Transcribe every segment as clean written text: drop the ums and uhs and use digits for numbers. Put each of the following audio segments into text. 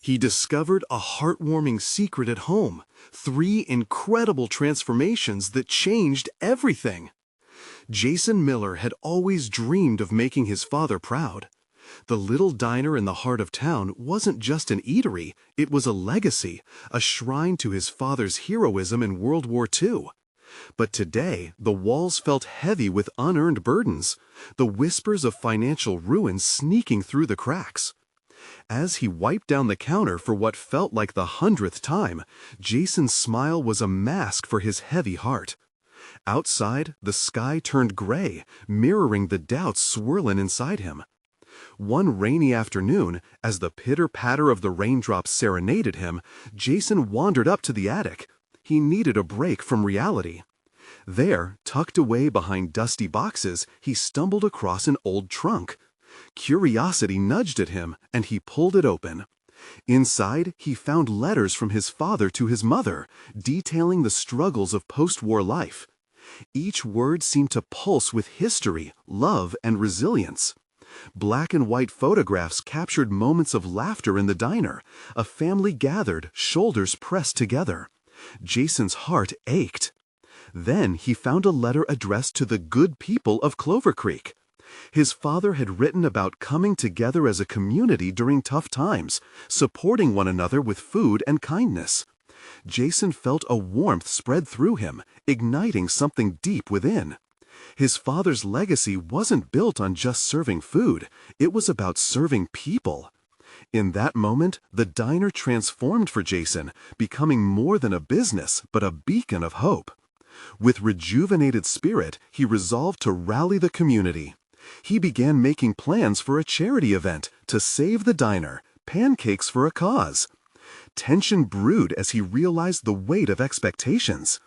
He discovered a heartwarming secret at home, 3 incredible transformations that changed everything. Jason Miller had always dreamed of making his father proud. The little diner in the heart of town wasn't just an eatery, it was a legacy, a shrine to his father's heroism in World War II. But today, the walls felt heavy with unearned burdens, the whispers of financial ruin sneaking through the cracks. As he wiped down the counter for what felt like the 100th time, Jason's smile was a mask for his heavy heart. Outside, the sky turned gray, mirroring the doubts swirling inside him. One rainy afternoon, as the pitter-patter of the raindrops serenaded him, Jason wandered up to the attic. He needed a break from reality. There, tucked away behind dusty boxes, he stumbled across an old trunk. Curiosity nudged at him, and he pulled it open. Inside, he found letters from his father to his mother, detailing the struggles of post-war life. Each word seemed to pulse with history, love, and resilience. Black and white photographs captured moments of laughter in the diner, a family gathered, shoulders pressed together. Jason's heart ached. Then he found a letter addressed to the good people of Clover Creek. His father had written about coming together as a community during tough times, supporting one another with food and kindness. Jason felt a warmth spread through him, igniting something deep within. His father's legacy wasn't built on just serving food, it was about serving people. In that moment, the diner transformed for Jason, becoming more than a business, but a beacon of hope. With rejuvenated spirit, he resolved to rally the community. He began making plans for a charity event to save the diner, pancakes for a cause. Tension brewed as he realized the weight of expectations.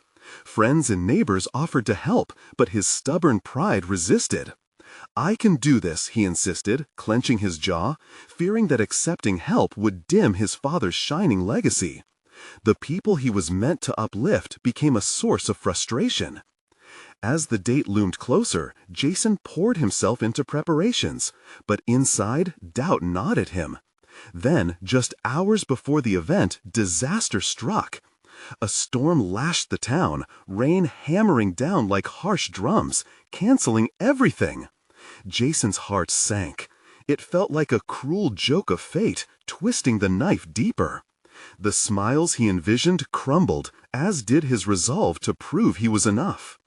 Friends and neighbors offered to help, but his stubborn pride resisted. "I can do this," he insisted, clenching his jaw, fearing that accepting help would dim his father's shining legacy. The people he was meant to uplift became a source of frustration. As the date loomed closer, Jason poured himself into preparations, but inside, doubt gnawed at him. Then, just hours before the event, disaster struck. A storm lashed the town, rain hammering down like harsh drums, canceling everything. Jason's heart sank. It felt like a cruel joke of fate, twisting the knife deeper. The smiles he envisioned crumbled, as did his resolve to prove he was enough.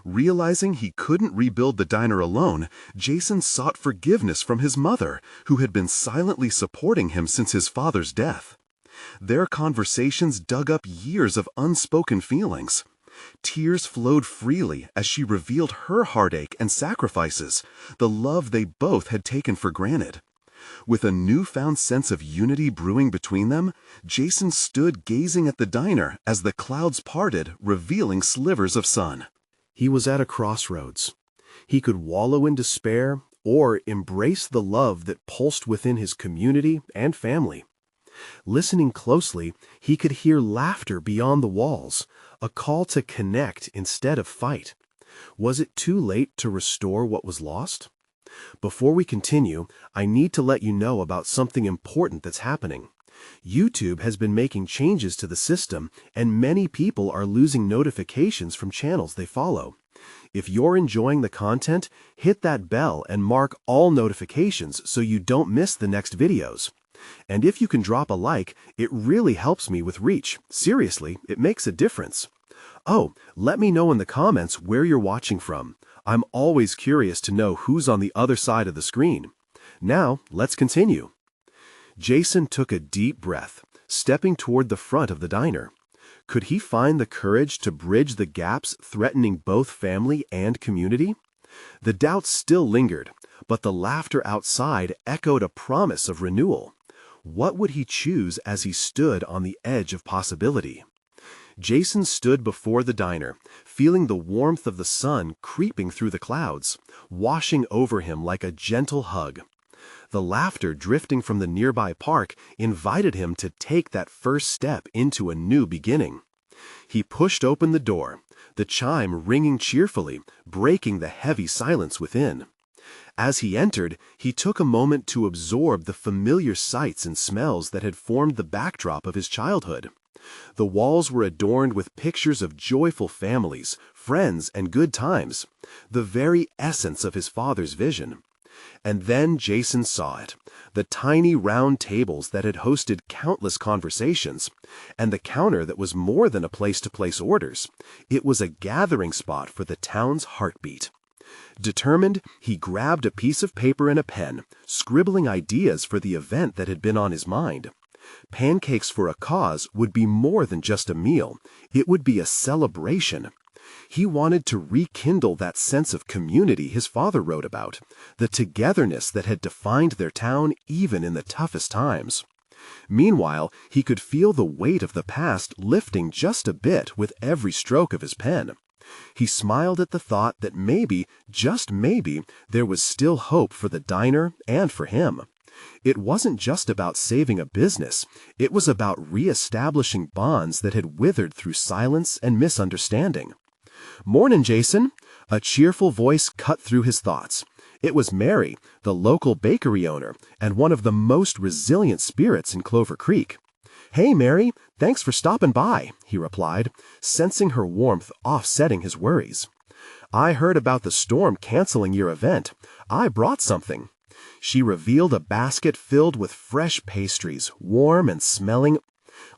Realizing he couldn't rebuild the diner alone, Jason sought forgiveness from his mother, who had been silently supporting him since his father's death. Their conversations dug up years of unspoken feelings. Tears flowed freely as she revealed her heartache and sacrifices, the love they both had taken for granted. With a newfound sense of unity brewing between them, Jason stood gazing at the diner as the clouds parted, revealing slivers of sun. He was at a crossroads. He could wallow in despair or embrace the love that pulsed within his community and family. Listening closely, he could hear laughter beyond the walls, a call to connect instead of fight. Was it too late to restore what was lost? Before we continue, I need to let you know about something important that's happening. YouTube has been making changes to the system, and many people are losing notifications from channels they follow. If you're enjoying the content, hit that bell and mark all notifications so you don't miss the next videos. And if you can drop a like, it really helps me with reach. Seriously, it makes a difference. Oh, let me know in the comments where you're watching from. I'm always curious to know who's on the other side of the screen. Now, let's continue. Jason took a deep breath, stepping toward the front of the diner. Could he find the courage to bridge the gaps threatening both family and community? The doubts still lingered, but the laughter outside echoed a promise of renewal. What would he choose as he stood on the edge of possibility? Jason stood before the diner, feeling the warmth of the sun creeping through the clouds, washing over him like a gentle hug. The laughter drifting from the nearby park invited him to take that first step into a new beginning. He pushed open the door, the chime ringing cheerfully, breaking the heavy silence within. As he entered, he took a moment to absorb the familiar sights and smells that had formed the backdrop of his childhood. The walls were adorned with pictures of joyful families, friends, and good times, the very essence of his father's vision. And then Jason saw it, the tiny round tables that had hosted countless conversations, and the counter that was more than a place to place orders. It was a gathering spot for the town's heartbeat. Determined, he grabbed a piece of paper and a pen, scribbling ideas for the event that had been on his mind. Pancakes for a Cause would be more than just a meal. It would be a celebration. He wanted to rekindle that sense of community his father wrote about, the togetherness that had defined their town even in the toughest times. Meanwhile, he could feel the weight of the past lifting just a bit with every stroke of his pen. He smiled at the thought that maybe, just maybe, there was still hope for the diner and for him. It wasn't just about saving a business. It was about re-establishing bonds that had withered through silence and misunderstanding. "Mornin', Jason," a cheerful voice cut through his thoughts. It was Mary, the local bakery owner, and one of the most resilient spirits in Clover Creek. "Hey, Mary, thanks for stopping by," he replied, sensing her warmth offsetting his worries. "I heard about the storm canceling your event. I brought something." She revealed a basket filled with fresh pastries, warm and smelling.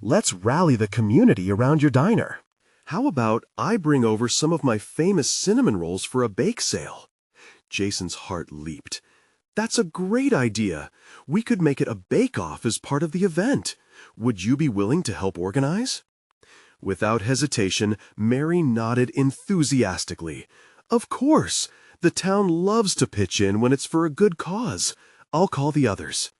"Let's rally the community around your diner." How about I bring over some of my famous cinnamon rolls for a bake sale? Jason's heart leaped. That's a great idea. We could make it a bake-off as part of the event. Would you be willing to help organize? Without hesitation, Mary nodded enthusiastically. Of course. The town loves to pitch in when it's for a good cause. I'll call the others.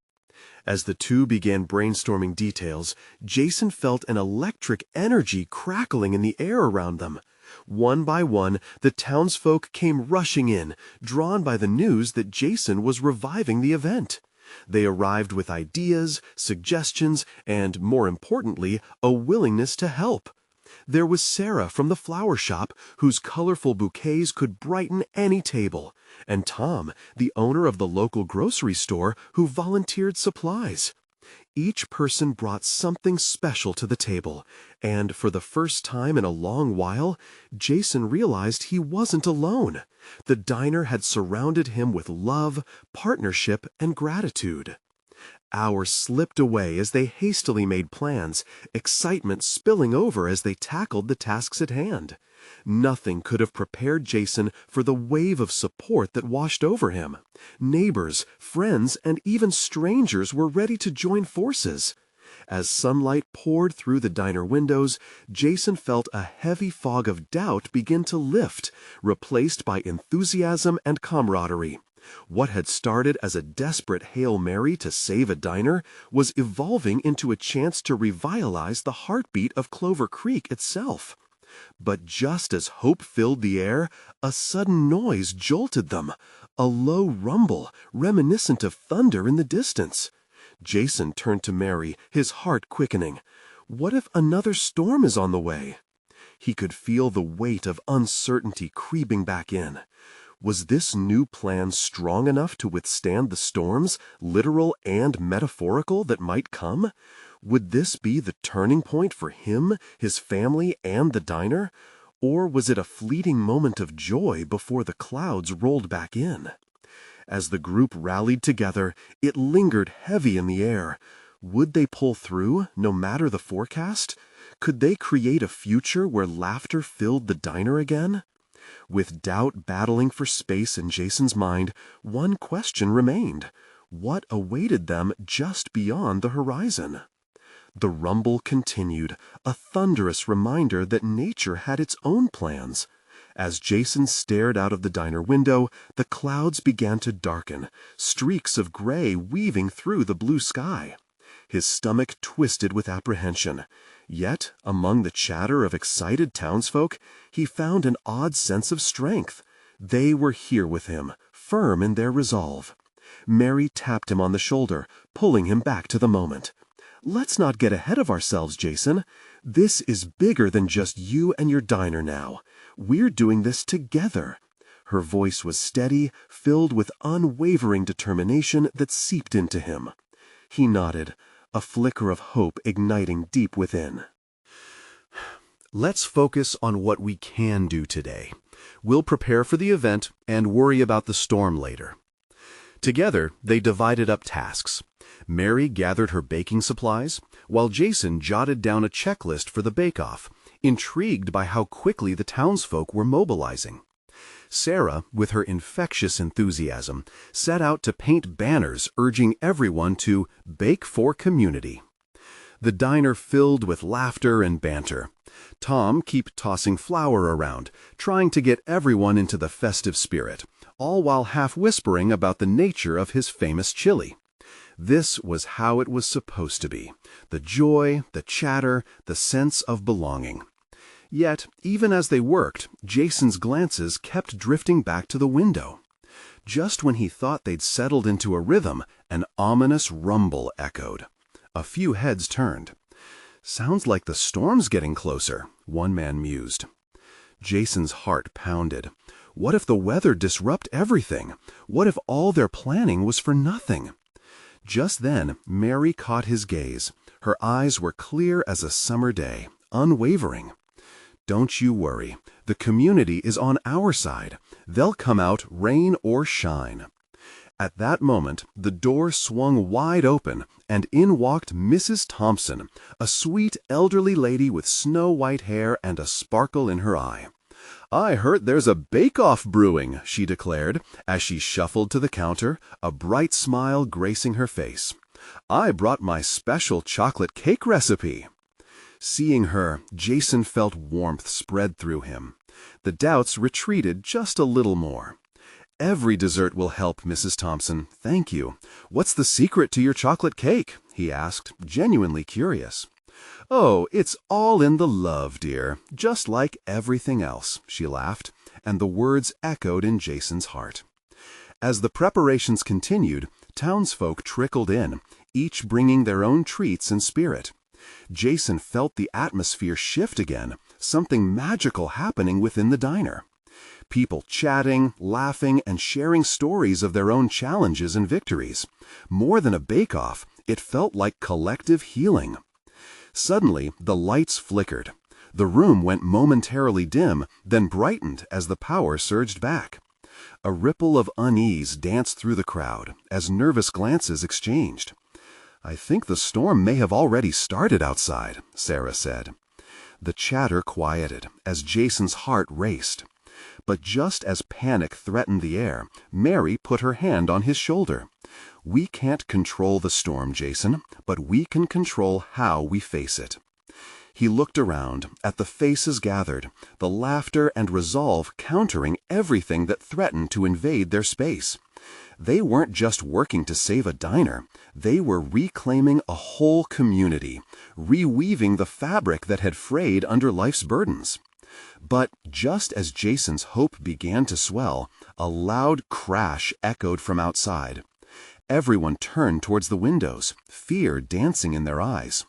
As the two began brainstorming details, Jason felt an electric energy crackling in the air around them. One by one, the townsfolk came rushing in, drawn by the news that Jason was reviving the event. They arrived with ideas, suggestions, and, more importantly, a willingness to help. There was Sarah from the flower shop, whose colorful bouquets could brighten any table, and Tom, the owner of the local grocery store, who volunteered supplies. Each person brought something special to the table, and for the first time in a long while, Jason realized he wasn't alone. The diner had surrounded him with love, partnership, and gratitude. Hours slipped away as they hastily made plans, excitement spilling over as they tackled the tasks at hand. Nothing could have prepared Jason for the wave of support that washed over him. Neighbors, friends, and even strangers were ready to join forces. As sunlight poured through the diner windows, Jason felt a heavy fog of doubt begin to lift, replaced by enthusiasm and camaraderie. What had started as a desperate Hail Mary to save a diner was evolving into a chance to revitalize the heartbeat of Clover Creek itself. But just as hope filled the air, a sudden noise jolted them, a low rumble reminiscent of thunder in the distance. Jason turned to Mary, his heart quickening. What if another storm is on the way? He could feel the weight of uncertainty creeping back in. Was this new plan strong enough to withstand the storms, literal and metaphorical, that might come? Would this be the turning point for him, his family, and the diner? Or was it a fleeting moment of joy before the clouds rolled back in? As the group rallied together, it lingered heavy in the air. Would they pull through, no matter the forecast? Could they create a future where laughter filled the diner again? With doubt battling for space in Jason's mind, one question remained. What awaited them just beyond the horizon? The rumble continued, a thunderous reminder that nature had its own plans. As Jason stared out of the diner window, the clouds began to darken, streaks of gray weaving through the blue sky. His stomach twisted with apprehension. Yet, among the chatter of excited townsfolk, he found an odd sense of strength. They were here with him, firm in their resolve. Mary tapped him on the shoulder, pulling him back to the moment. "Let's not get ahead of ourselves, Jason. This is bigger than just you and your diner now. We're doing this together." Her voice was steady, filled with unwavering determination that seeped into him. He nodded, a flicker of hope igniting deep within. Let's focus on what we can do today. We'll prepare for the event and worry about the storm later. Together, they divided up tasks. Mary gathered her baking supplies, while Jason jotted down a checklist for the bake-off, intrigued by how quickly the townsfolk were mobilizing. Sarah, with her infectious enthusiasm, set out to paint banners urging everyone to bake for community. The diner filled with laughter and banter. Tom kept tossing flour around, trying to get everyone into the festive spirit, all while half whispering about the nature of his famous chili. This was how it was supposed to be: the joy, the chatter, the sense of belonging. Yet, even as they worked, Jason's glances kept drifting back to the window. Just when he thought they'd settled into a rhythm, an ominous rumble echoed. A few heads turned. "Sounds like the storm's getting closer," one man mused. Jason's heart pounded. What if the weather disrupted everything? What if all their planning was for nothing? Just then, Mary caught his gaze. Her eyes were clear as a summer day, unwavering. "Don't you worry. The community is on our side. They'll come out rain or shine." At that moment, the door swung wide open, and in walked Mrs. Thompson, a sweet elderly lady with snow-white hair and a sparkle in her eye. "I heard there's a bake-off brewing," she declared, as she shuffled to the counter, a bright smile gracing her face. "I brought my special chocolate cake recipe." Seeing her, Jason felt warmth spread through him. The doubts retreated just a little more. "Every dessert will help, Mrs. Thompson. Thank you. What's the secret to your chocolate cake?" he asked, genuinely curious. "Oh, it's all in the love, dear, just like everything else," she laughed, and the words echoed in Jason's heart. As the preparations continued, townsfolk trickled in, each bringing their own treats and spirit. Jason felt the atmosphere shift again, something magical happening within the diner. People chatting, laughing, and sharing stories of their own challenges and victories. More than a bake-off, it felt like collective healing. Suddenly, the lights flickered. The room went momentarily dim, then brightened as the power surged back. A ripple of unease danced through the crowd as nervous glances exchanged. "I think the storm may have already started outside," Sarah said. The chatter quieted as Jason's heart raced. But just as panic threatened the air, Mary put her hand on his shoulder. "We can't control the storm, Jason, but we can control how we face it." He looked around at the faces gathered, the laughter and resolve countering everything that threatened to invade their space. They weren't just working to save a diner. They were reclaiming a whole community, reweaving the fabric that had frayed under life's burdens. But just as Jason's hope began to swell, a loud crash echoed from outside. Everyone turned towards the windows, fear dancing in their eyes.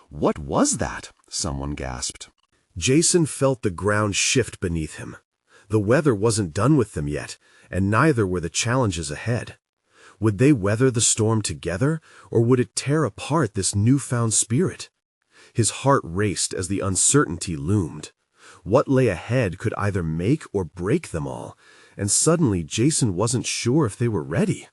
"What was that?" someone gasped. Jason felt the ground shift beneath him. The weather wasn't done with them yet, and neither were the challenges ahead. Would they weather the storm together, or would it tear apart this newfound spirit? His heart raced as the uncertainty loomed. What lay ahead could either make or break them all, and suddenly Jason wasn't sure if they were ready.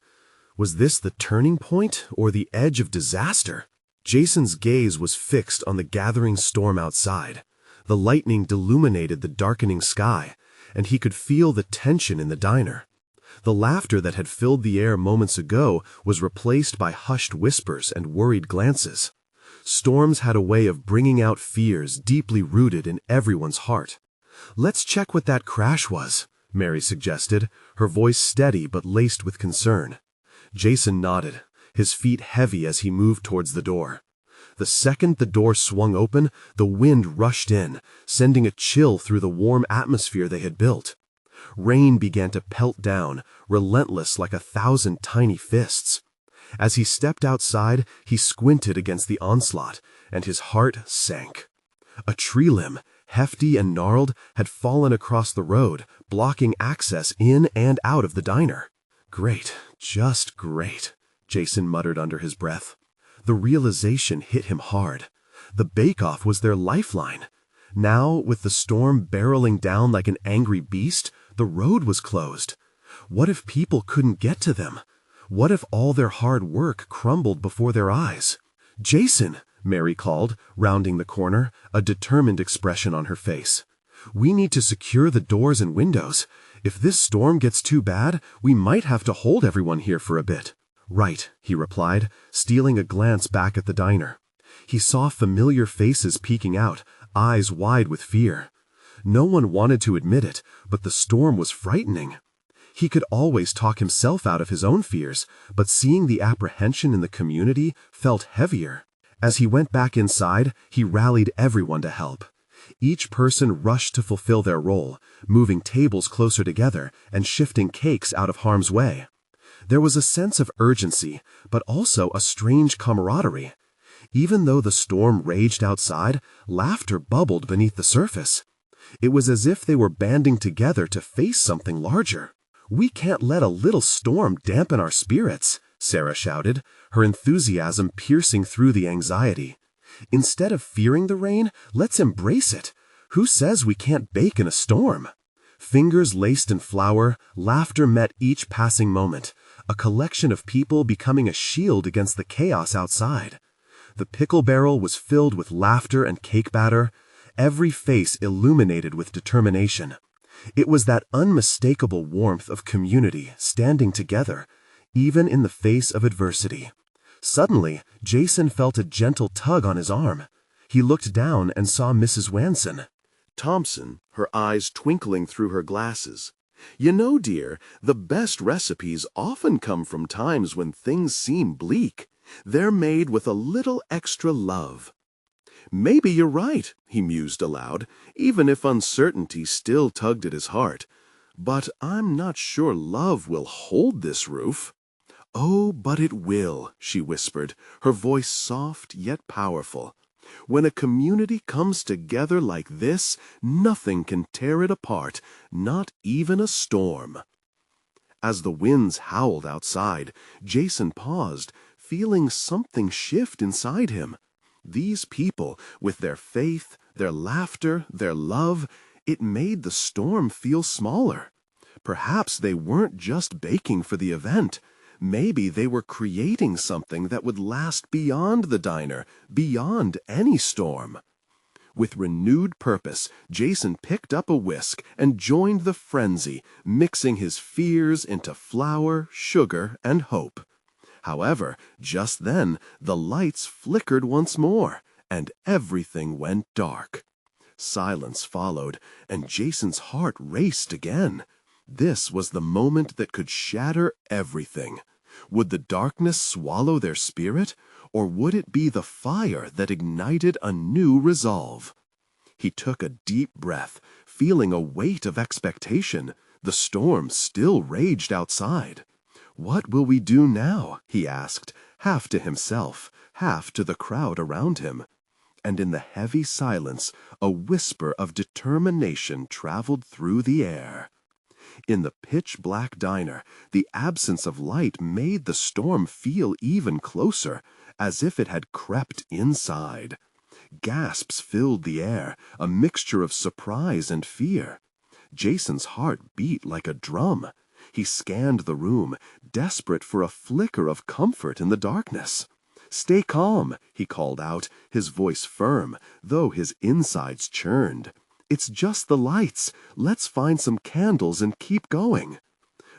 Was this the turning point or the edge of disaster? Jason's gaze was fixed on the gathering storm outside. The lightning illuminated the darkening sky, and he could feel the tension in the diner. The laughter that had filled the air moments ago was replaced by hushed whispers and worried glances. Storms had a way of bringing out fears deeply rooted in everyone's heart. "Let's check what that crash was," Mary suggested, her voice steady but laced with concern. Jason nodded, his feet heavy as he moved towards the door. The second the door swung open, the wind rushed in, sending a chill through the warm atmosphere they had built. Rain began to pelt down, relentless like 1,000 tiny fists. As he stepped outside, he squinted against the onslaught, and his heart sank. A tree limb, hefty and gnarled, had fallen across the road, blocking access in and out of the diner. "Great, just great," Jason muttered under his breath. The realization hit him hard. The bake-off was their lifeline. Now, with the storm barreling down like an angry beast, the road was closed. What if people couldn't get to them? What if all their hard work crumbled before their eyes? "Jason," Mary called, rounding the corner, a determined expression on her face. "We need to secure the doors and windows. If this storm gets too bad, we might have to hold everyone here for a bit." "Right," he replied, stealing a glance back at the diner. He saw familiar faces peeking out, eyes wide with fear. No one wanted to admit it, but the storm was frightening. He could always talk himself out of his own fears, but seeing the apprehension in the community felt heavier. As he went back inside, he rallied everyone to help. Each person rushed to fulfill their role, moving tables closer together and shifting cakes out of harm's way. There was a sense of urgency, but also a strange camaraderie. Even though the storm raged outside, laughter bubbled beneath the surface. It was as if they were banding together to face something larger. "We can't let a little storm dampen our spirits," Sarah shouted, her enthusiasm piercing through the anxiety. "Instead of fearing the rain, let's embrace it. Who says we can't bake in a storm?" Fingers laced in flour, laughter met each passing moment, a collection of people becoming a shield against the chaos outside. The pickle barrel was filled with laughter and cake batter, every face illuminated with determination. It was that unmistakable warmth of community standing together, even in the face of adversity. Suddenly, Jason felt a gentle tug on his arm. He looked down and saw Mrs. Wanson. Thompson, her eyes twinkling through her glasses. "You know, dear, the best recipes often come from times when things seem bleak. They're made with a little extra love." "Maybe you're right," he mused aloud, even if uncertainty still tugged at his heart. "But I'm not sure love will hold this roof." "Oh, but it will," she whispered, her voice soft yet powerful. "When a community comes together like this, nothing can tear it apart, not even a storm." As the winds howled outside, Jason paused, feeling something shift inside him. These people, with their faith, their laughter, their love, it made the storm feel smaller. Perhaps they weren't just baking for the event. Maybe they were creating something that would last beyond the diner, beyond any storm. With renewed purpose, Jason picked up a whisk and joined the frenzy, mixing his fears into flour, sugar, and hope. However, just then, the lights flickered once more, and everything went dark. Silence followed, and Jason's heart raced again. This was the moment that could shatter everything. Would the darkness swallow their spirit, or would it be the fire that ignited a new resolve? He took a deep breath, feeling a weight of expectation. The storm still raged outside. "What will we do now?" he asked, half to himself, half to the crowd around him. And in the heavy silence, a whisper of determination traveled through the air. In the pitch-black diner, the absence of light made the storm feel even closer, as if it had crept inside. Gasps filled the air, a mixture of surprise and fear. Jason's heart beat like a drum. He scanned the room, desperate for a flicker of comfort in the darkness. "Stay calm," he called out, his voice firm, though his insides churned. "It's just the lights. Let's find some candles and keep going."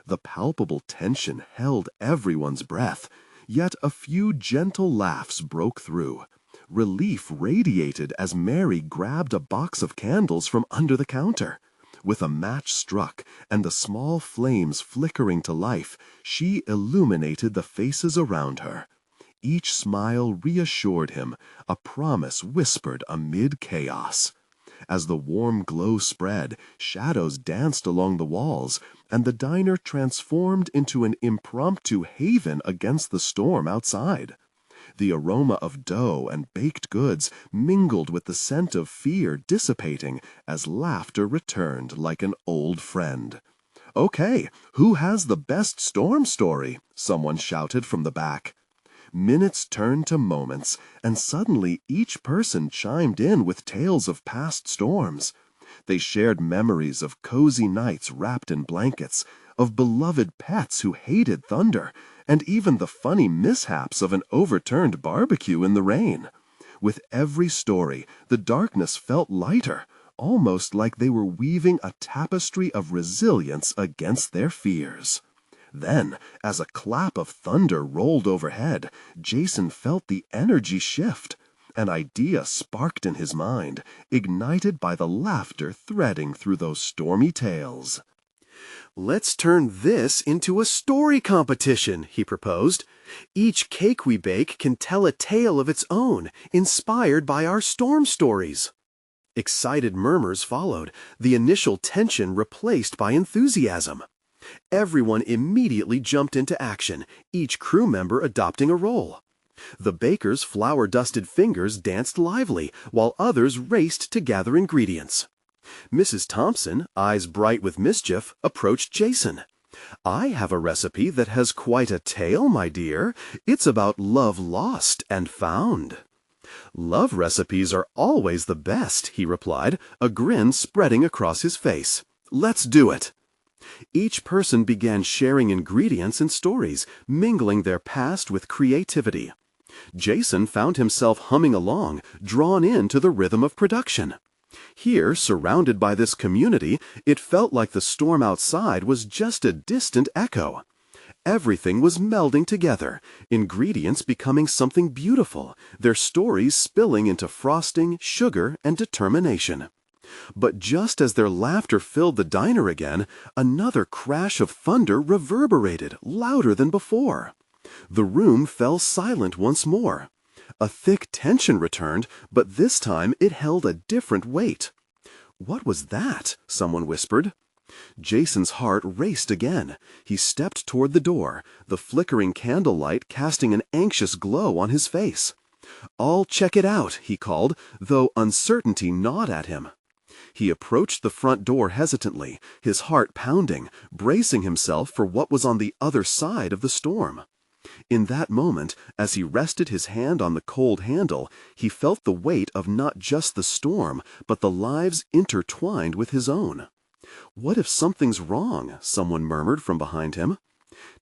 The palpable tension held everyone's breath, yet a few gentle laughs broke through. Relief radiated as Mary grabbed a box of candles from under the counter. With a match struck and the small flames flickering to life, she illuminated the faces around her. Each smile reassured him, a promise whispered amid chaos. As the warm glow spread, shadows danced along the walls, and the diner transformed into an impromptu haven against the storm outside. The aroma of dough and baked goods mingled with the scent of fear dissipating as laughter returned like an old friend. "Okay, who has the best storm story?" someone shouted from the back. Minutes turned to moments, and suddenly each person chimed in with tales of past storms. They shared memories of cozy nights wrapped in blankets, of beloved pets who hated thunder, and even the funny mishaps of an overturned barbecue in the rain. With every story, the darkness felt lighter, almost like they were weaving a tapestry of resilience against their fears. Then, as a clap of thunder rolled overhead, Jason felt the energy shift. An idea sparked in his mind, ignited by the laughter threading through those stormy tales. "Let's turn this into a story competition," he proposed. "Each cake we bake can tell a tale of its own, inspired by our storm stories." Excited murmurs followed, the initial tension replaced by enthusiasm. Everyone immediately jumped into action, each crew member adopting a role. The baker's flour-dusted fingers danced lively, while others raced to gather ingredients. Mrs. Thompson, eyes bright with mischief, approached Jason. "I have a recipe that has quite a tale, my dear. It's about love lost and found." "Love recipes are always the best," he replied, a grin spreading across his face. "Let's do it." Each person began sharing ingredients and stories, mingling their past with creativity. Jason found himself humming along, drawn into the rhythm of production. Here, surrounded by this community, it felt like the storm outside was just a distant echo. Everything was melding together, ingredients becoming something beautiful, their stories spilling into frosting, sugar, and determination. But just as their laughter filled the diner again, another crash of thunder reverberated, louder than before. The room fell silent once more. A thick tension returned, but this time it held a different weight. "What was that?" someone whispered. Jason's heart raced again. He stepped toward the door, the flickering candlelight casting an anxious glow on his face. "I'll check it out," he called, though uncertainty gnawed at him. He approached the front door hesitantly, his heart pounding, bracing himself for what was on the other side of the storm. In that moment, as he rested his hand on the cold handle, he felt the weight of not just the storm, but the lives intertwined with his own. "What if something's wrong?" someone murmured from behind him.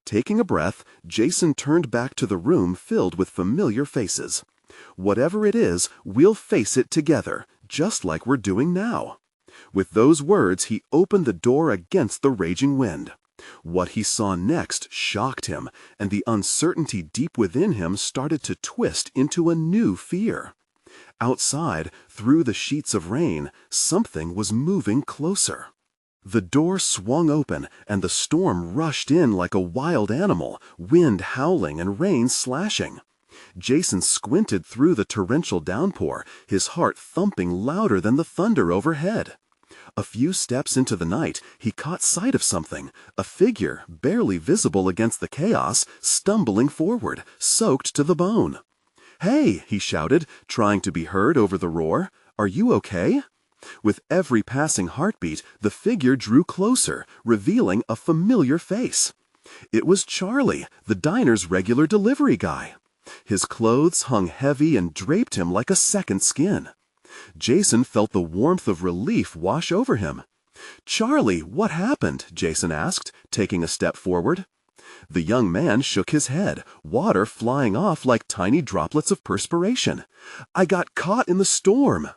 Taking a breath, Jason turned back to the room filled with familiar faces. "Whatever it is, we'll face it together, just like we're doing now." With those words, he opened the door against the raging wind. What he saw next shocked him, and the uncertainty deep within him started to twist into a new fear. Outside, through the sheets of rain, something was moving closer. The door swung open, and the storm rushed in like a wild animal, wind howling and rain slashing. Jason squinted through the torrential downpour, his heart thumping louder than the thunder overhead. A few steps into the night, he caught sight of something, a figure, barely visible against the chaos, stumbling forward, soaked to the bone. "Hey!" he shouted, trying to be heard over the roar. "Are you okay?" With every passing heartbeat, the figure drew closer, revealing a familiar face. It was Charlie, the diner's regular delivery guy. His clothes hung heavy and draped him like a second skin. Jason felt the warmth of relief wash over him. "Charlie, what happened?" Jason asked, taking a step forward. The young man shook his head, water flying off like tiny droplets of perspiration. "I got caught in the storm."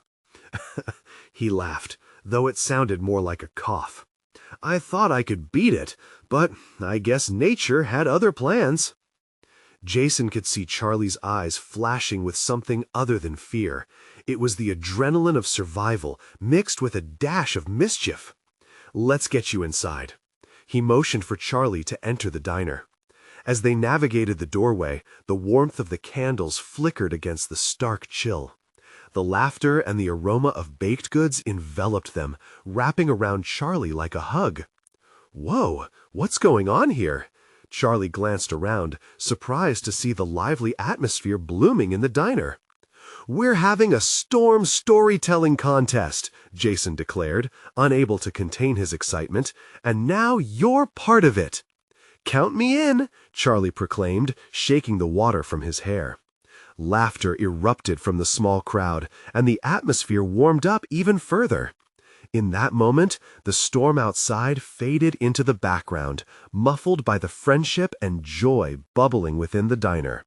He laughed, though it sounded more like a cough. "I thought I could beat it, but I guess nature had other plans." Jason could see Charlie's eyes flashing with something other than fear. It was the adrenaline of survival, mixed with a dash of mischief. "Let's get you inside." He motioned for Charlie to enter the diner. As they navigated the doorway, the warmth of the candles flickered against the stark chill. The laughter and the aroma of baked goods enveloped them, wrapping around Charlie like a hug. "Whoa, what's going on here?" Charlie glanced around, surprised to see the lively atmosphere blooming in the diner. "We're having a storm storytelling contest," Jason declared, unable to contain his excitement, "and now you're part of it." "Count me in," Charlie proclaimed, shaking the water from his hair. Laughter erupted from the small crowd, and the atmosphere warmed up even further. In that moment, the storm outside faded into the background, muffled by the friendship and joy bubbling within the diner.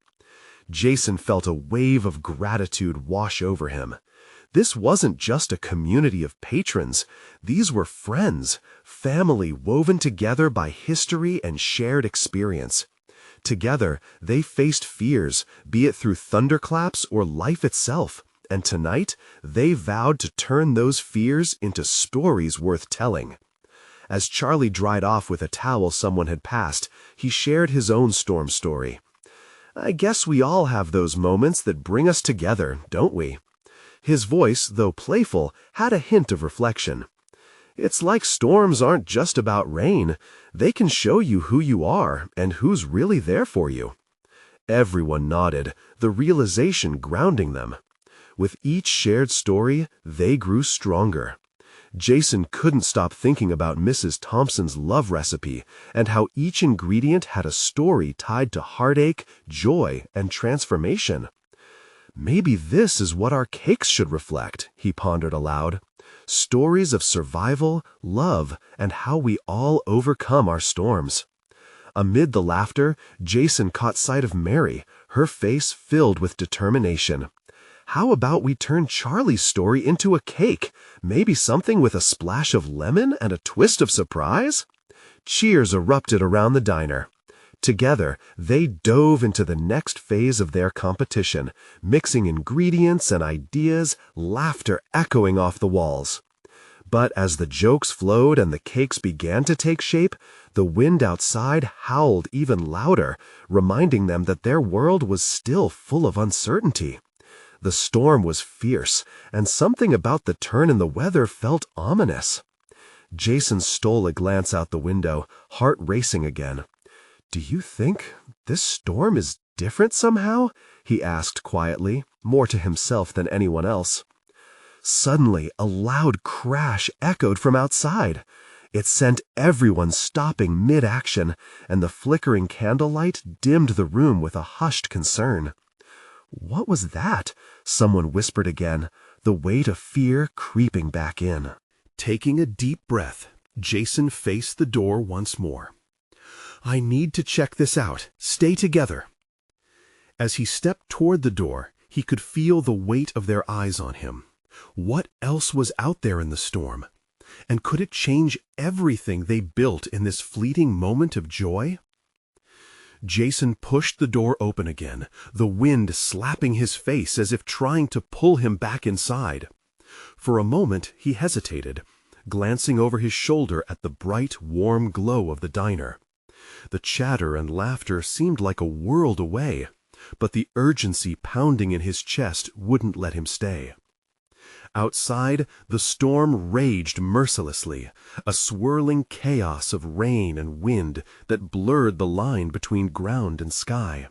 Jason felt a wave of gratitude wash over him. This wasn't just a community of patrons. These were friends, family woven together by history and shared experience. Together, they faced fears, be it through thunderclaps or life itself, and tonight, they vowed to turn those fears into stories worth telling. As Charlie dried off with a towel someone had passed, he shared his own storm story. "I guess we all have those moments that bring us together, don't we?" His voice, though playful, had a hint of reflection. "It's like storms aren't just about rain. They can show you who you are and who's really there for you." Everyone nodded, the realization grounding them. With each shared story, they grew stronger. Jason couldn't stop thinking about Mrs. Thompson's love recipe and how each ingredient had a story tied to heartache, joy, and transformation. "Maybe this is what our cakes should reflect," he pondered aloud. "Stories of survival, love, and how we all overcome our storms." Amid the laughter, Jason caught sight of Mary, her face filled with determination. "How about we turn Charlie's story into a cake? Maybe something with a splash of lemon and a twist of surprise?" Cheers erupted around the diner. Together, they dove into the next phase of their competition, mixing ingredients and ideas, laughter echoing off the walls. But as the jokes flowed and the cakes began to take shape, the wind outside howled even louder, reminding them that their world was still full of uncertainty. The storm was fierce, and something about the turn in the weather felt ominous. Jason stole a glance out the window, heart racing again. "Do you think this storm is different somehow?" he asked quietly, more to himself than anyone else. Suddenly, a loud crash echoed from outside. It sent everyone stopping mid-action, and the flickering candlelight dimmed the room with a hushed concern. "What was that?" someone whispered again, the weight of fear creeping back in. Taking a deep breath, Jason faced the door once more. "I need to check this out. Stay together." As he stepped toward the door, he could feel the weight of their eyes on him. What else was out there in the storm? And could it change everything they built in this fleeting moment of joy? Jason pushed the door open again, the wind slapping his face as if trying to pull him back inside. For a moment he hesitated, glancing over his shoulder at the bright, warm glow of the diner. The chatter and laughter seemed like a world away, but the urgency pounding in his chest wouldn't let him stay. Outside, the storm raged mercilessly, a swirling chaos of rain and wind that blurred the line between ground and sky.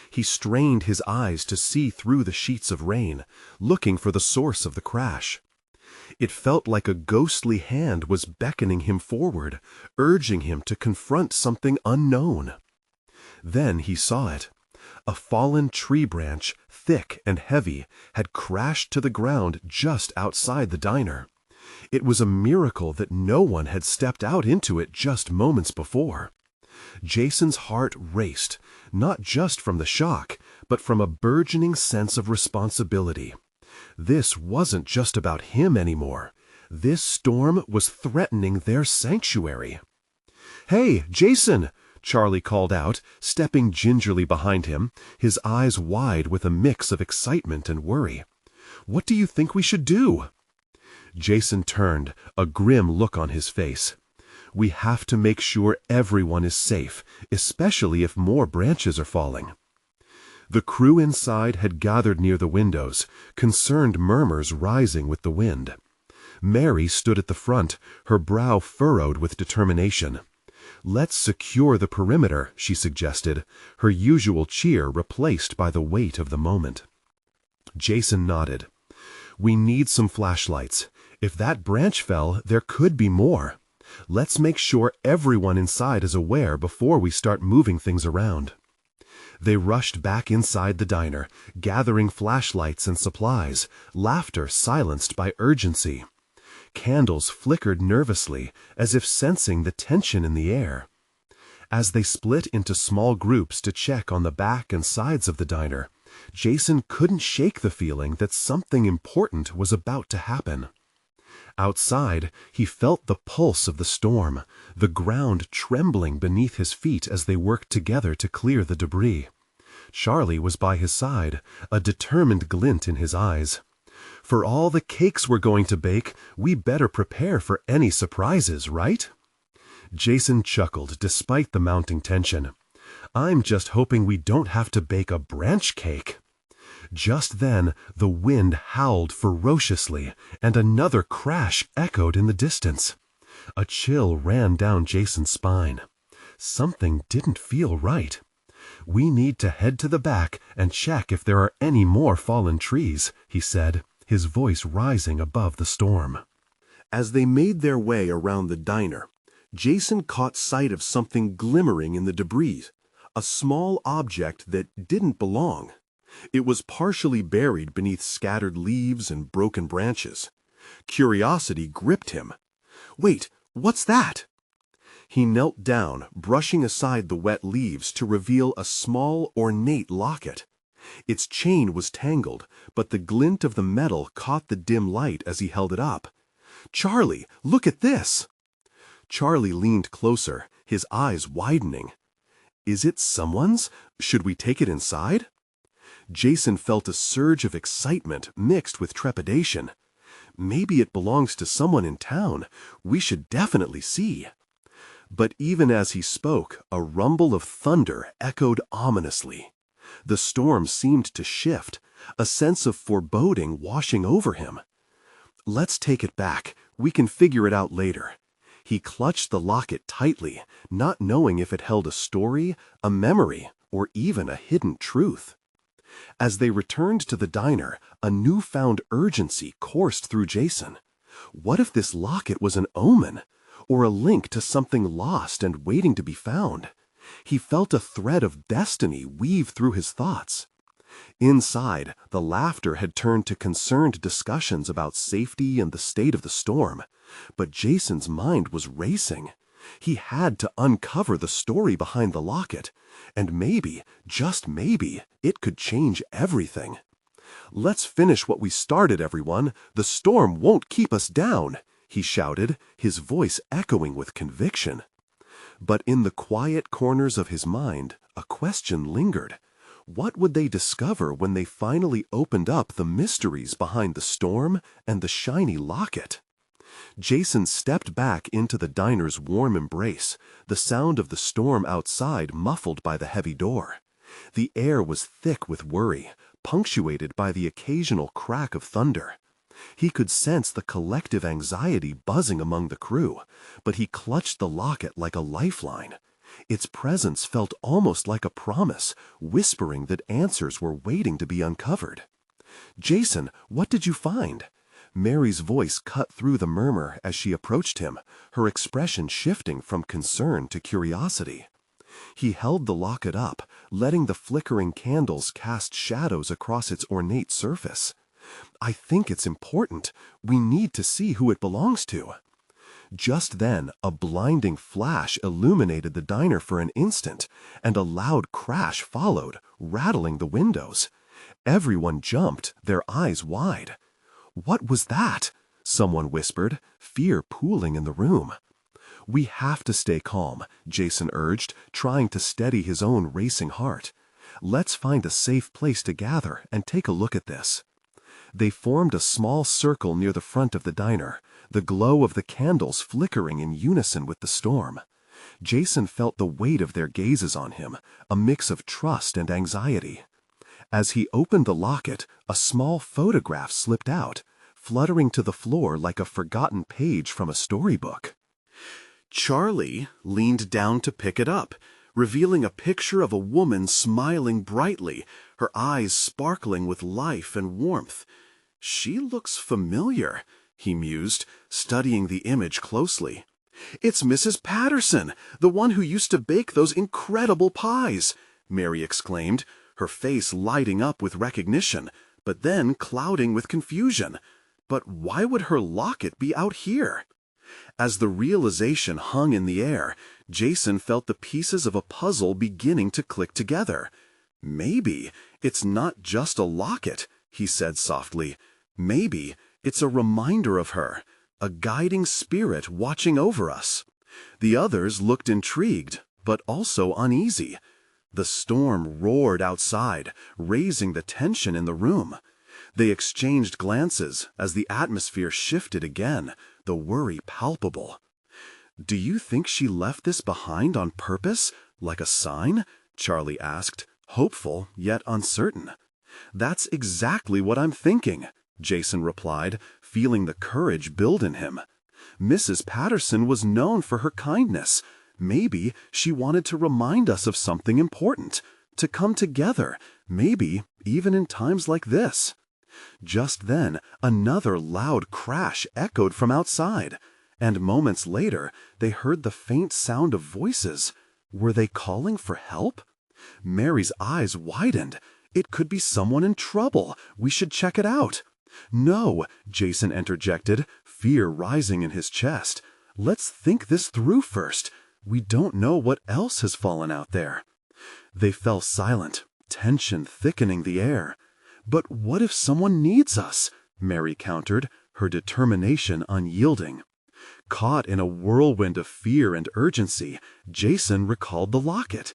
He strained his eyes to see through the sheets of rain, looking for the source of the crash. It felt like a ghostly hand was beckoning him forward, urging him to confront something unknown. Then he saw it. A fallen tree branch, thick and heavy, had crashed to the ground just outside the diner. It was a miracle that no one had stepped out into it just moments before. Jason's heart raced, not just from the shock, but from a burgeoning sense of responsibility. This wasn't just about him anymore. This storm was threatening their sanctuary. "Hey, Jason!" Charlie called out, stepping gingerly behind him, his eyes wide with a mix of excitement and worry. "What do you think we should do?" Jason turned, a grim look on his face. "We have to make sure everyone is safe, especially if more branches are falling." The crew inside had gathered near the windows, concerned murmurs rising with the wind. Mary stood at the front, her brow furrowed with determination. "Let's secure the perimeter," she suggested, her usual cheer replaced by the weight of the moment. Jason nodded. "We need some flashlights. If that branch fell, there could be more. Let's make sure everyone inside is aware before we start moving things around." They rushed back inside the diner, gathering flashlights and supplies, laughter silenced by urgency. Candles flickered nervously, as if sensing the tension in the air. As they split into small groups to check on the back and sides of the diner, Jason couldn't shake the feeling that something important was about to happen. Outside, he felt the pulse of the storm, the ground trembling beneath his feet as they worked together to clear the debris. Charlie was by his side, a determined glint in his eyes. "For all the cakes we're going to bake, we better prepare for any surprises, right?" Jason chuckled despite the mounting tension. "I'm just hoping we don't have to bake a branch cake." Just then, the wind howled ferociously, and another crash echoed in the distance. A chill ran down Jason's spine. Something didn't feel right. "We need to head to the back and check if there are any more fallen trees," he said, his voice rising above the storm. As they made their way around the diner, Jason caught sight of something glimmering in the debris, a small object that didn't belong. It was partially buried beneath scattered leaves and broken branches. Curiosity gripped him. "Wait, what's that?" He knelt down, brushing aside the wet leaves to reveal a small, ornate locket. Its chain was tangled, but the glint of the metal caught the dim light as he held it up. "Charlie, look at this!" Charlie leaned closer, his eyes widening. "Is it someone's? Should we take it inside?" Jason felt a surge of excitement mixed with trepidation. "Maybe it belongs to someone in town. We should definitely see." But even as he spoke, a rumble of thunder echoed ominously. The storm seemed to shift, a sense of foreboding washing over him. "Let's take it back. We can figure it out later." He clutched the locket tightly, not knowing if it held a story, a memory, or even a hidden truth. As they returned to the diner, a newfound urgency coursed through Jason. What if this locket was an omen, or a link to something lost and waiting to be found? He felt a thread of destiny weave through his thoughts. Inside, the laughter had turned to concerned discussions about safety and the state of the storm. But Jason's mind was racing. He had to uncover the story behind the locket, and maybe, just maybe, it could change everything. "Let's finish what we started, everyone. The storm won't keep us down," he shouted, his voice echoing with conviction. But in the quiet corners of his mind, a question lingered. What would they discover when they finally opened up the mysteries behind the storm and the shiny locket? Jason stepped back into the diner's warm embrace, the sound of the storm outside muffled by the heavy door. The air was thick with worry, punctuated by the occasional crack of thunder. He could sense the collective anxiety buzzing among the crew, but he clutched the locket like a lifeline. Its presence felt almost like a promise, whispering that answers were waiting to be uncovered. "Jason, what did you find?" Mary's voice cut through the murmur as she approached him, her expression shifting from concern to curiosity. He held the locket up, letting the flickering candles cast shadows across its ornate surface. "I think it's important. We need to see who it belongs to." Just then, a blinding flash illuminated the diner for an instant, and a loud crash followed, rattling the windows. Everyone jumped, their eyes wide. "What was that?" someone whispered, fear pooling in the room. "We have to stay calm," Jason urged, trying to steady his own racing heart. "Let's find a safe place to gather and take a look at this." They formed a small circle near the front of the diner, the glow of the candles flickering in unison with the storm. Jason felt the weight of their gazes on him, a mix of trust and anxiety. As he opened the locket, a small photograph slipped out, fluttering to the floor like a forgotten page from a storybook. Charlie leaned down to pick it up, revealing a picture of a woman smiling brightly, her eyes sparkling with life and warmth. "She looks familiar," he mused, studying the image closely. "It's Mrs. Patterson, the one who used to bake those incredible pies," Mary exclaimed, her face lighting up with recognition, but then clouding with confusion. But why would her locket be out here? As the realization hung in the air, Jason felt the pieces of a puzzle beginning to click together. "Maybe it's not just a locket," he said softly. "Maybe it's a reminder of her, a guiding spirit watching over us." The others looked intrigued, but also uneasy. The storm roared outside, raising the tension in the room. They exchanged glances as the atmosphere shifted again, the worry palpable. "Do you think she left this behind on purpose, like a sign?" Charlie asked, hopeful yet uncertain. "That's exactly what I'm thinking," Jason replied, feeling the courage build in him. "Mrs. Patterson was known for her kindness. Maybe she wanted to remind us of something important, to come together, maybe even in times like this." Just then, another loud crash echoed from outside, and moments later, they heard the faint sound of voices. Were they calling for help? Mary's eyes widened. "It could be someone in trouble. We should check it out." "No," Jason interjected, fear rising in his chest. "Let's think this through first. We don't know what else has fallen out there." They fell silent, tension thickening the air. "But what if someone needs us?" Mary countered, her determination unyielding. Caught in a whirlwind of fear and urgency, Jason recalled the locket.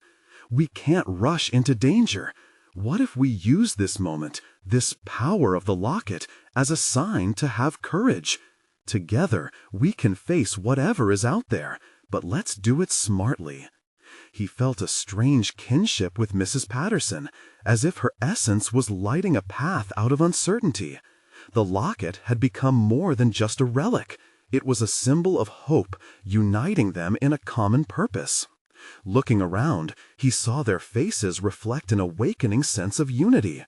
"We can't rush into danger. What if we use this moment, this power of the locket, as a sign to have courage? Together, we can face whatever is out there, but let's do it smartly." He felt a strange kinship with Mrs. Patterson, as if her essence was lighting a path out of uncertainty. The locket had become more than just a relic. It was a symbol of hope, uniting them in a common purpose. Looking around, he saw their faces reflect an awakening sense of unity.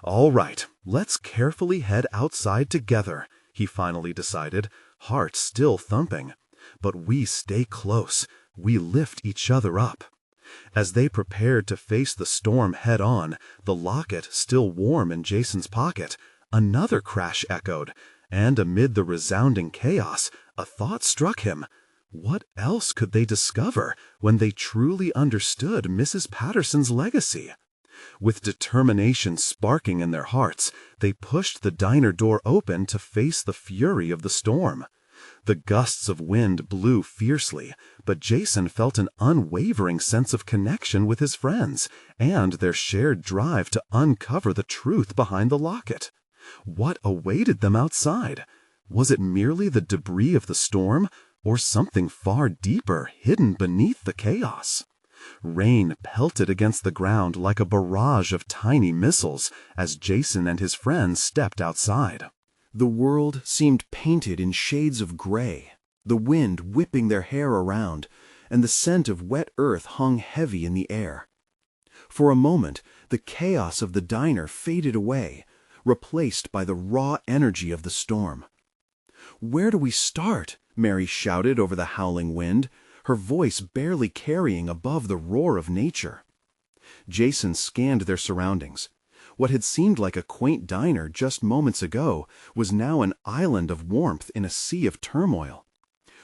"All right, let's carefully head outside together," he finally decided, heart still thumping. "But we stay close. We lift each other up." As they prepared to face the storm head-on, the locket still warm in Jason's pocket, another crash echoed, and amid the resounding chaos, a thought struck him. What else could they discover when they truly understood Mrs. Patterson's legacy? With determination sparking in their hearts, they pushed the diner door open to face the fury of the storm. The gusts of wind blew fiercely, but Jason felt an unwavering sense of connection with his friends and their shared drive to uncover the truth behind the locket. What awaited them outside? Was it merely the debris of the storm, or something far deeper hidden beneath the chaos? Rain pelted against the ground like a barrage of tiny missiles as Jason and his friends stepped outside. The world seemed painted in shades of gray, the wind whipping their hair around, and the scent of wet earth hung heavy in the air. For a moment, the chaos of the diner faded away, replaced by the raw energy of the storm. "Where do we start?" Mary shouted over the howling wind, her voice barely carrying above the roar of nature. Jason scanned their surroundings. What had seemed like a quaint diner just moments ago was now an island of warmth in a sea of turmoil.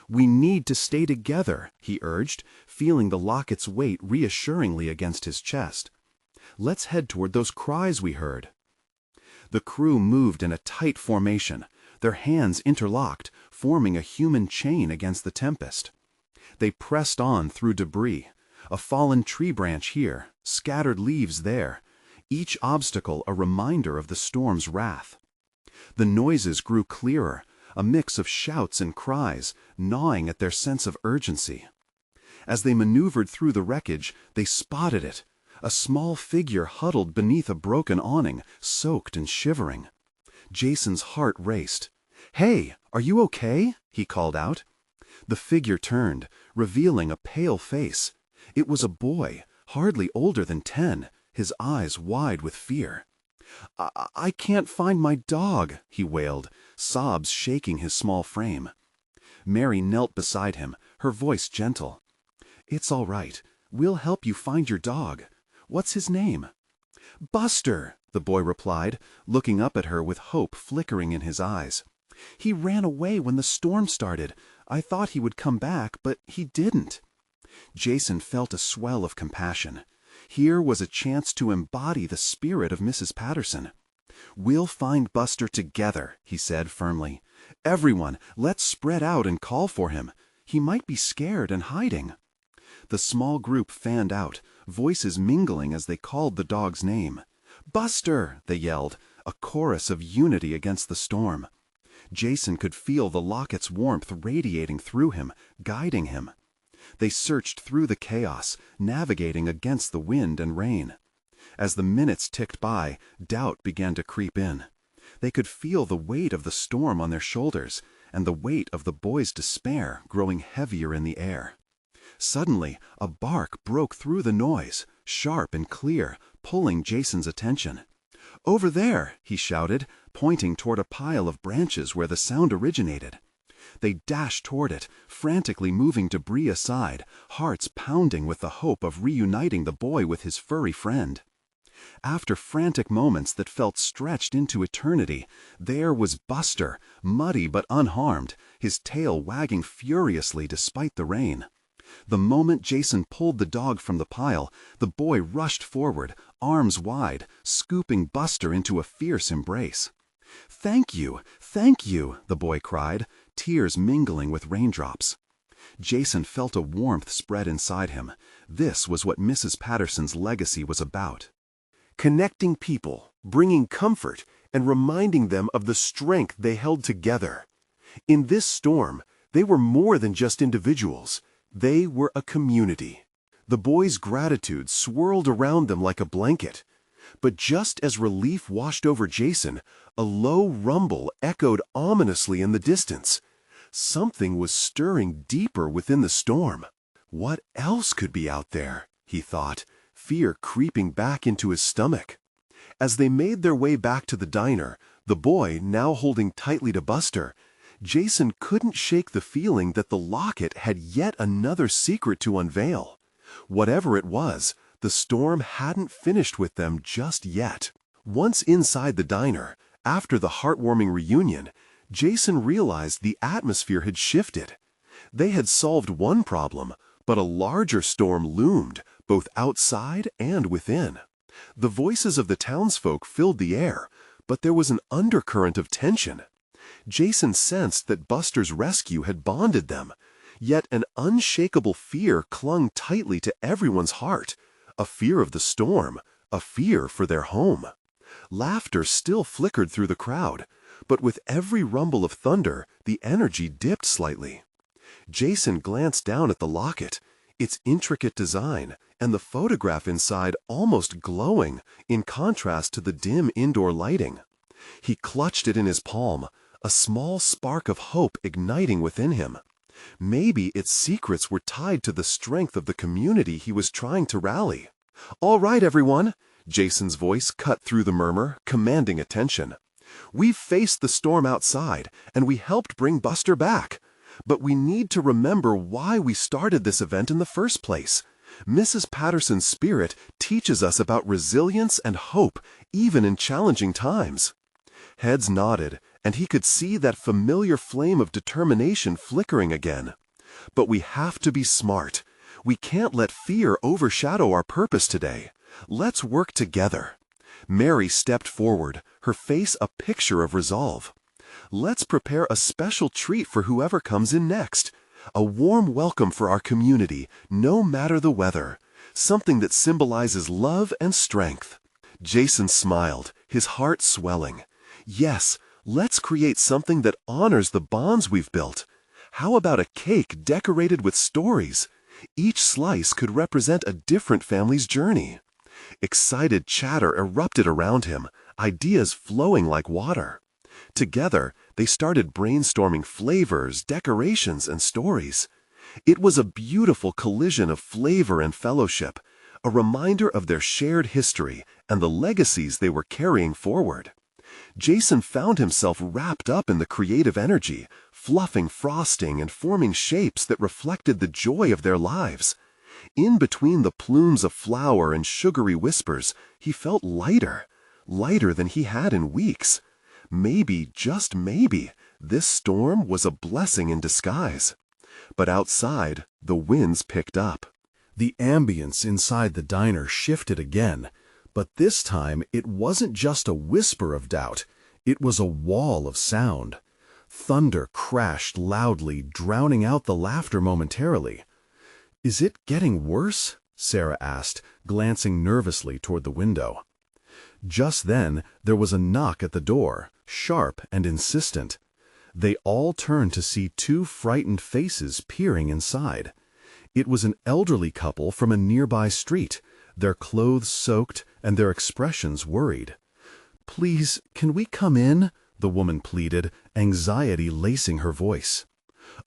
"We need to stay together," he urged, feeling the locket's weight reassuringly against his chest. "Let's head toward those cries we heard." The crew moved in a tight formation, their hands interlocked, forming a human chain against the tempest. They pressed on through debris, a fallen tree branch here, scattered leaves there, each obstacle a reminder of the storm's wrath. The noises grew clearer, a mix of shouts and cries, gnawing at their sense of urgency. As they maneuvered through the wreckage, they spotted it, a small figure huddled beneath a broken awning, soaked and shivering. Jason's heart raced. "Hey, are you okay?" he called out. The figure turned, revealing a pale face. It was a boy, hardly older than 10, his eyes wide with fear. I can't find my dog," he wailed, sobs shaking his small frame. Mary knelt beside him, her voice gentle. "It's all right. We'll help you find your dog. What's his name?" "Buster," the boy replied, looking up at her with hope flickering in his eyes. "He ran away when the storm started. I thought he would come back, but he didn't." Jason felt a swell of compassion. Here was a chance to embody the spirit of Mrs. Patterson. "We'll find Buster together," he said firmly. "Everyone, let's spread out and call for him. He might be scared and hiding." The small group fanned out, voices mingling as they called the dog's name. "Buster!" they yelled, a chorus of unity against the storm. Jason could feel the locket's warmth radiating through him, guiding him. They searched through the chaos, navigating against the wind and rain. As the minutes ticked by, doubt began to creep in. They could feel the weight of the storm on their shoulders, and the weight of the boy's despair growing heavier in the air. Suddenly, a bark broke through the noise, sharp and clear, pulling Jason's attention. "Over there!" he shouted, pointing toward a pile of branches where the sound originated. They dashed toward it, frantically moving debris aside, hearts pounding with the hope of reuniting the boy with his furry friend. After frantic moments that felt stretched into eternity, there was Buster, muddy but unharmed, his tail wagging furiously despite the rain. The moment Jason pulled the dog from the pile, the boy rushed forward, arms wide, scooping Buster into a fierce embrace. Thank you, the boy cried, tears mingling with raindrops. Jason felt a warmth spread inside him. This was what Mrs. Patterson's legacy was about. Connecting people, bringing comfort, and reminding them of the strength they held together. In this storm, they were more than just individuals. They were a community. The boys' gratitude swirled around them like a blanket. But just as relief washed over Jason, a low rumble echoed ominously in the distance. Something was stirring deeper within the storm. What else could be out there, he thought, fear creeping back into his stomach. As they made their way back to the diner, the boy now holding tightly to Buster, Jason couldn't shake the feeling that the locket had yet another secret to unveil. Whatever it was, the storm hadn't finished with them just yet. Once inside the diner, after the heartwarming reunion, Jason realized the atmosphere had shifted. They had solved one problem, but a larger storm loomed, both outside and within. The voices of the townsfolk filled the air, but there was an undercurrent of tension. Jason sensed that Buster's rescue had bonded them, yet an unshakable fear clung tightly to everyone's heart. A fear of the storm, a fear for their home. Laughter still flickered through the crowd, but with every rumble of thunder, the energy dipped slightly. Jason glanced down at the locket, its intricate design, and the photograph inside almost glowing in contrast to the dim indoor lighting. He clutched it in his palm, a small spark of hope igniting within him. Maybe its secrets were tied to the strength of the community he was trying to rally. "All right, everyone," Jason's voice cut through the murmur, commanding attention. "We've faced the storm outside, and we helped bring Buster back. But we need to remember why we started this event in the first place. Mrs. Patterson's spirit teaches us about resilience and hope, even in challenging times." Heads nodded, and he could see that familiar flame of determination flickering again. "But we have to be smart. We can't let fear overshadow our purpose today. Let's work together." Mary stepped forward, her face a picture of resolve. "Let's prepare a special treat for whoever comes in next. A warm welcome for our community, no matter the weather. Something that symbolizes love and strength." Jason smiled, his heart swelling. "Yes, let's create something that honors the bonds we've built. How about a cake decorated with stories? Each slice could represent a different family's journey." Excited chatter erupted around him, ideas flowing like water. Together, they started brainstorming flavors, decorations, and stories. It was a beautiful collision of flavor and fellowship, a reminder of their shared history and the legacies they were carrying forward. Jason found himself wrapped up in the creative energy, fluffing frosting and forming shapes that reflected the joy of their lives. In between the plumes of flour and sugary whispers, he felt lighter than he had in weeks. Maybe, just maybe, this storm was a blessing in disguise. But outside, the winds picked up. The ambience inside the diner shifted again, but this time it wasn't just a whisper of doubt, it was a wall of sound. Thunder crashed loudly, drowning out the laughter momentarily. "Is it getting worse?" Sarah asked, glancing nervously toward the window. Just then, there was a knock at the door, sharp and insistent. They all turned to see two frightened faces peering inside. It was an elderly couple from a nearby street, their clothes soaked and their expressions worried. "Please, can we come in?" the woman pleaded, anxiety lacing her voice.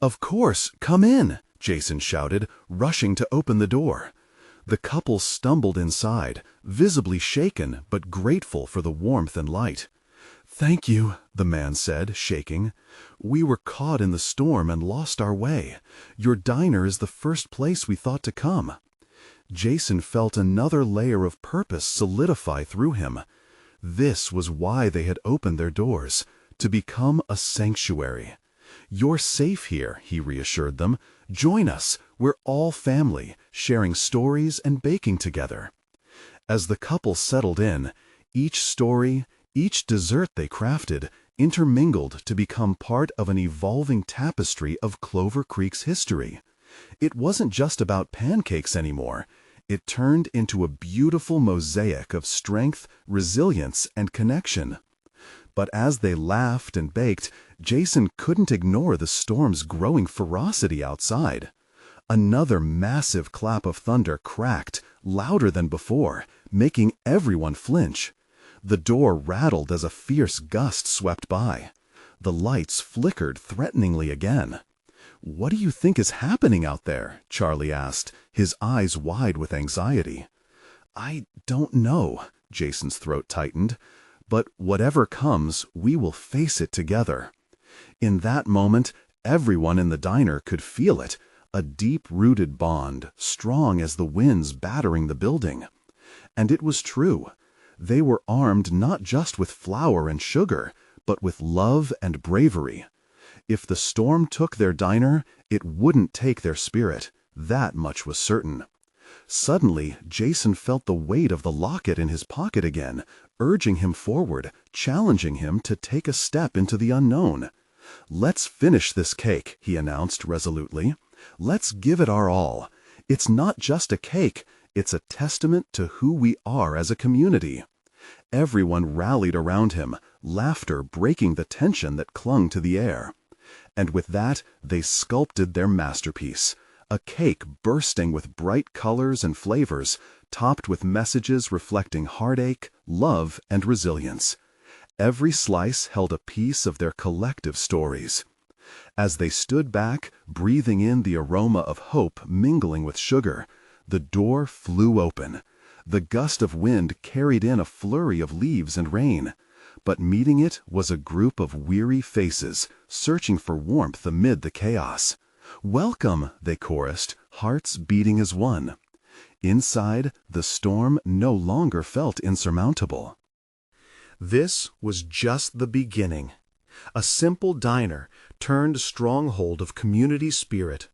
"Of course, come in," Jason shouted, rushing to open the door. The couple stumbled inside, visibly shaken but grateful for the warmth and light. "Thank you," the man said, shaking. "We were caught in the storm and lost our way. Your diner is the first place we thought to come." Jason felt another layer of purpose solidify through him. This was why they had opened their doors, to become a sanctuary. "You're safe here," he reassured them. "Join us. We're all family, sharing stories and baking together." As the couple settled in, each story, each dessert they crafted, intermingled to become part of an evolving tapestry of Clover Creek's history. It wasn't just about pancakes anymore. It turned into a beautiful mosaic of strength, resilience, and connection. But as they laughed and baked, Jason couldn't ignore the storm's growing ferocity outside. Another massive clap of thunder cracked, louder than before, making everyone flinch. The door rattled as a fierce gust swept by. The lights flickered threateningly again. "What do you think is happening out there?" Charlie asked, his eyes wide with anxiety. "I don't know," Jason's throat tightened. "But whatever comes, we will face it together." In that moment, everyone in the diner could feel it, a deep-rooted bond, strong as the winds battering the building. And it was true. They were armed not just with flour and sugar, but with love and bravery. If the storm took their diner, it wouldn't take their spirit. That much was certain. Suddenly, Jason felt the weight of the locket in his pocket again, urging him forward, challenging him to take a step into the unknown. "Let's finish this cake," he announced resolutely. "Let's give it our all. It's not just a cake, it's a testament to who we are as a community." Everyone rallied around him, laughter breaking the tension that clung to the air. And with that, they sculpted their masterpiece, a cake bursting with bright colors and flavors, topped with messages reflecting heartache, love, and resilience. Every slice held a piece of their collective stories. As they stood back, breathing in the aroma of hope mingling with sugar, the door flew open. The gust of wind carried in a flurry of leaves and rain. But meeting it was a group of weary faces, searching for warmth amid the chaos. "Welcome," they chorused, hearts beating as one. Inside, the storm no longer felt insurmountable. This was just the beginning. A simple diner turned stronghold of community spirit,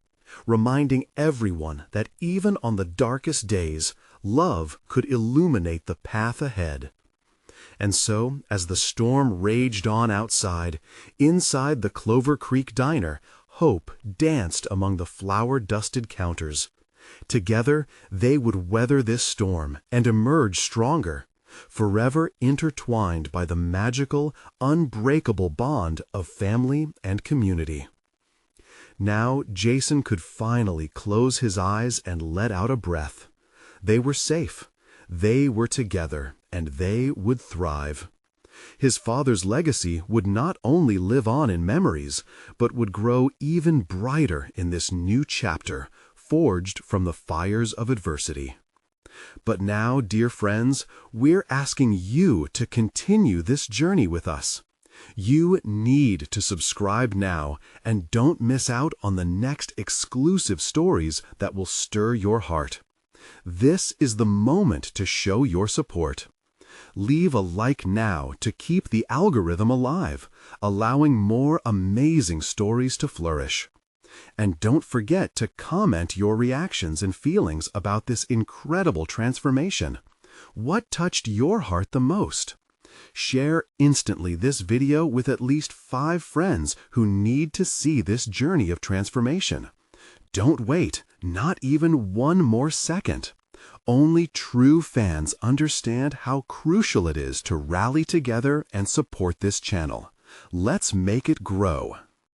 reminding everyone that even on the darkest days, love could illuminate the path ahead. And so, as the storm raged on outside, inside the Clover Creek diner, hope danced among the flour-dusted counters. Together, they would weather this storm and emerge stronger, forever intertwined by the magical, unbreakable bond of family and community. Now, Jason could finally close his eyes and let out a breath. They were safe. They were together, and they would thrive. His father's legacy would not only live on in memories, but would grow even brighter in this new chapter, forged from the fires of adversity. But now, dear friends, we're asking you to continue this journey with us. You need to subscribe now and don't miss out on the next exclusive stories that will stir your heart. This is the moment to show your support. Leave a like now to keep the algorithm alive, allowing more amazing stories to flourish. And don't forget to comment your reactions and feelings about this incredible transformation. What touched your heart the most? Share instantly this video with at least 5 friends who need to see this journey of transformation. Don't wait, not even one more second. Only true fans understand how crucial it is to rally together and support this channel. Let's make it grow.